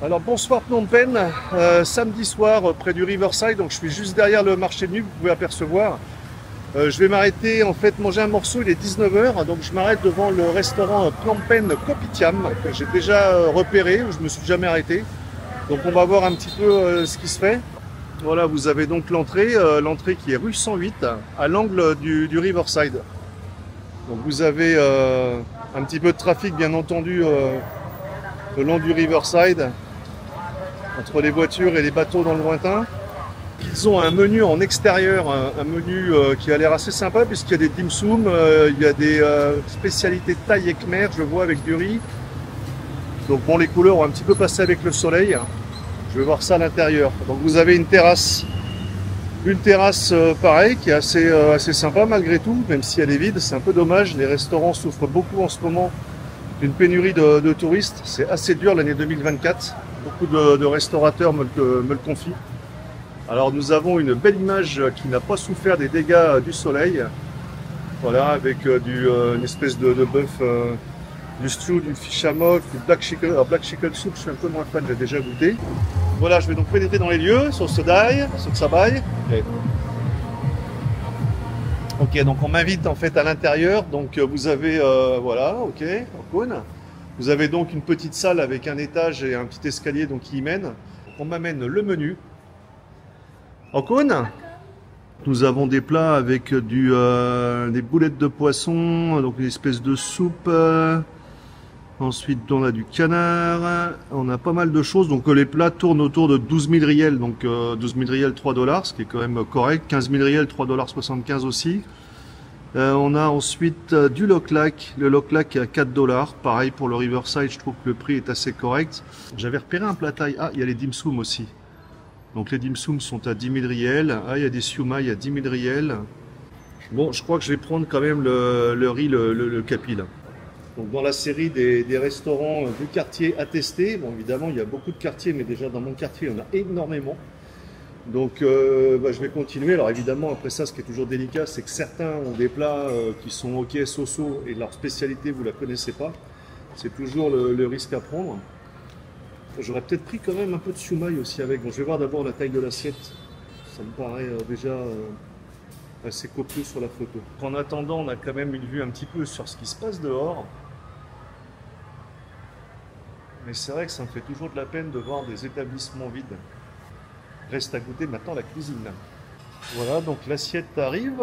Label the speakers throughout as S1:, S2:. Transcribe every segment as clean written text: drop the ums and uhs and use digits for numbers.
S1: Alors bonsoir Phnom Penh, samedi soir près du Riverside, donc je suis juste derrière le marché de nuit, vous pouvez apercevoir. Je vais m'arrêter, en fait manger un morceau, il est 19h, donc je m'arrête devant le restaurant Phnom Penh Kopitiam, que j'ai déjà repéré, où je me suis jamais arrêté. Donc on va voir un petit peu ce qui se fait. Voilà, vous avez donc l'entrée qui est rue 108, à l'angle du Riverside. Donc vous avez un petit peu de trafic bien entendu le long du Riverside, entre les voitures et les bateaux dans le lointain. Ils ont un menu en extérieur, un menu qui a l'air assez sympa puisqu'il y a des dim sum, il y a des spécialités thaï et khmer, je vois, avec du riz. Donc bon, les couleurs ont un petit peu passé avec le soleil. Je vais voir ça à l'intérieur. Donc vous avez une terrasse pareille qui est assez sympa malgré tout, même si elle est vide. C'est un peu dommage, les restaurants souffrent beaucoup en ce moment d'une pénurie de touristes. C'est assez dur l'année 2024. Beaucoup de restaurateurs me le confient. Alors nous avons une belle image qui n'a pas souffert des dégâts du soleil. Voilà, avec une espèce de bœuf, du stew, du fish amok, du black chicken. Alors black chicken soup, je suis un peu moins fan, j'ai déjà goûté. Voilà, je vais donc pénétrer dans les lieux, sur ce Sabai. Ok, donc on m'invite en fait à l'intérieur. Donc vous avez, voilà, ok, Okun. Vous avez donc une petite salle avec un étage et un petit escalier donc, qui y mène. Donc, on m'amène le menu. Okun. Nous avons des plats avec des boulettes de poisson, donc une espèce de soupe. Ensuite, on a du canard. On a pas mal de choses. Donc les plats tournent autour de 12 000 riels. Donc 12 000 riels, 3 $, ce qui est quand même correct. 15 000 riels, 3,75 $ aussi. On a ensuite du loklak. Le loklak est à 4 $. Pareil pour le Riverside, je trouve que le prix est assez correct. J'avais repéré un plat thaï. Ah, il y a les dim sum aussi. Donc les dim sum sont à 10 000 riels. Ah, il y a des siumai à 10 000 riels. Bon, je crois que je vais prendre quand même le riz, le capi là. Donc dans la série des restaurants du quartier à tester, bon évidemment il y a beaucoup de quartiers, mais déjà dans mon quartier il y en a énormément. Donc je vais continuer. Alors évidemment après ça, ce qui est toujours délicat, c'est que certains ont des plats qui sont ok so-so et leur spécialité vous la connaissez pas. C'est toujours le risque à prendre. J'aurais peut-être pris quand même un peu de siumai aussi avec. Bon, je vais voir d'abord la taille de l'assiette. Ça me paraît déjà assez copieux sur la photo. En attendant, on a quand même une vue un petit peu sur ce qui se passe dehors. Mais c'est vrai que ça me fait toujours de la peine de voir des établissements vides. Reste à goûter maintenant la cuisine. Voilà, donc l'assiette arrive.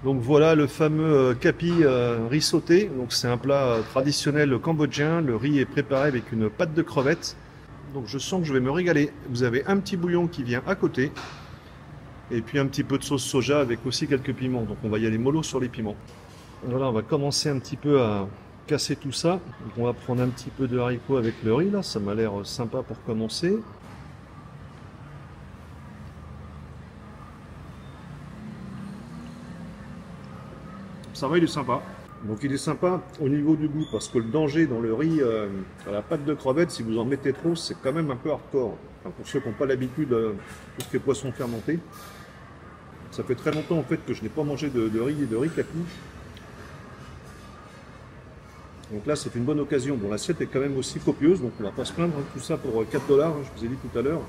S1: Donc voilà le fameux capi riz sauté. Donc c'est un plat traditionnel cambodgien. Le riz est préparé avec une pâte de crevettes. Donc je sens que je vais me régaler. Vous avez un petit bouillon qui vient à côté. Et puis un petit peu de sauce soja avec aussi quelques piments. Donc on va y aller mollo sur les piments. Voilà, on va commencer un petit peu à casser tout ça. Donc on va prendre un petit peu de haricots avec le riz là, ça m'a l'air sympa pour commencer. Ça va, il est sympa. Donc il est sympa au niveau du goût parce que le danger dans le riz à la pâte de crevettes, si vous en mettez trop, c'est quand même un peu hardcore. Enfin, pour ceux qui n'ont pas l'habitude de tout ce qui est poisson fermenté. Ça fait très longtemps en fait que je n'ai pas mangé de riz et de riz capi. Donc là, c'est une bonne occasion. Bon, l'assiette est quand même aussi copieuse, donc on ne va pas se plaindre. Tout ça pour 4 $, je vous ai dit tout à l'heure.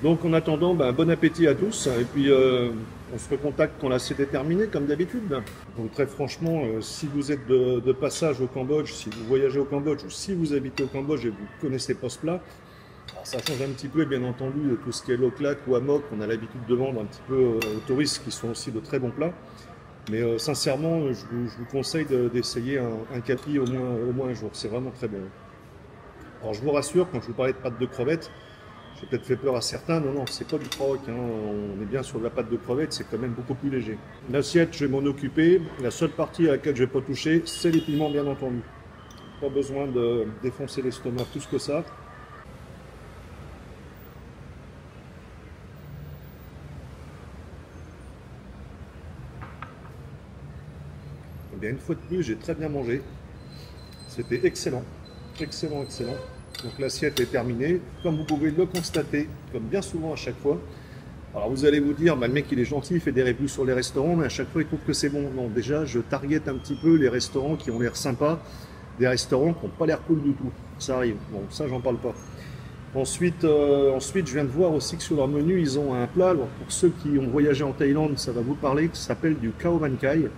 S1: Donc en attendant, bon appétit à tous. Et puis on se recontacte quand l'assiette est terminée, comme d'habitude. Donc très franchement, si vous êtes de passage au Cambodge, si vous voyagez au Cambodge, ou si vous habitez au Cambodge et vous ne connaissez pas ce plat, ça change un petit peu, bien entendu, de tout ce qui est loklak ou amok. On a l'habitude de vendre un petit peu aux touristes, qui sont aussi de très bons plats. Mais sincèrement, je vous conseille d'essayer un capi au moins un jour. C'est vraiment très bon. Alors je vous rassure, quand je vous parlais de pâte de crevettes, j'ai peut-être fait peur à certains. Non, c'est pas du croque. Hein. On est bien sur de la pâte de crevettes, c'est quand même beaucoup plus léger. L'assiette, je vais m'en occuper. La seule partie à laquelle je vais pas toucher, c'est les piments, bien entendu. Pas besoin de défoncer l'estomac plus que ça. Et bien, une fois de plus, j'ai très bien mangé. C'était excellent. Excellent, excellent. Donc l'assiette est terminée. Comme vous pouvez le constater, comme bien souvent à chaque fois. Alors vous allez vous dire, le mec il est gentil, il fait des reviews sur les restaurants, mais à chaque fois il trouve que c'est bon. Non, déjà je target un petit peu les restaurants qui ont l'air sympas, des restaurants qui n'ont pas l'air cool du tout. Ça arrive. Bon, ça, j'en parle pas. Ensuite, je viens de voir aussi que sur leur menu, ils ont un plat. Alors, pour ceux qui ont voyagé en Thaïlande, ça va vous parler, qui s'appelle du Khao Man Kai.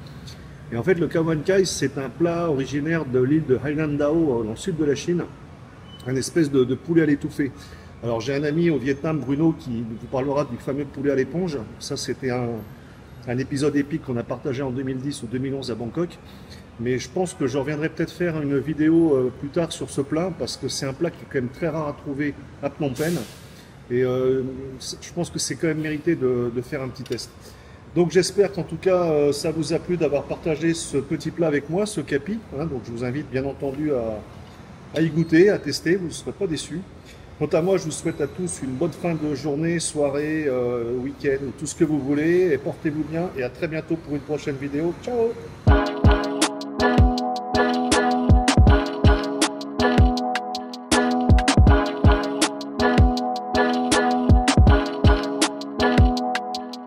S1: Et en fait, le Khao Man Kai, c'est un plat originaire de l'île de Hainan Dao, dans le sud de la Chine. Un espèce de poulet à l'étouffée. Alors, j'ai un ami au Vietnam, Bruno, qui vous parlera du fameux poulet à l'éponge. Ça, c'était un épisode épique qu'on a partagé en 2010 ou 2011 à Bangkok. Mais je pense que je reviendrai peut-être faire une vidéo plus tard sur ce plat, parce que c'est un plat qui est quand même très rare à trouver à Phnom Penh. Et je pense que c'est quand même mérité de faire un petit test. Donc j'espère qu'en tout cas ça vous a plu d'avoir partagé ce petit plat avec moi, ce capi. Hein. Donc je vous invite bien entendu à y goûter, à tester, vous ne serez pas déçus. Quant à moi, je vous souhaite à tous une bonne fin de journée, soirée, week-end, tout ce que vous voulez. Et portez-vous bien et à très bientôt pour une prochaine vidéo. Ciao!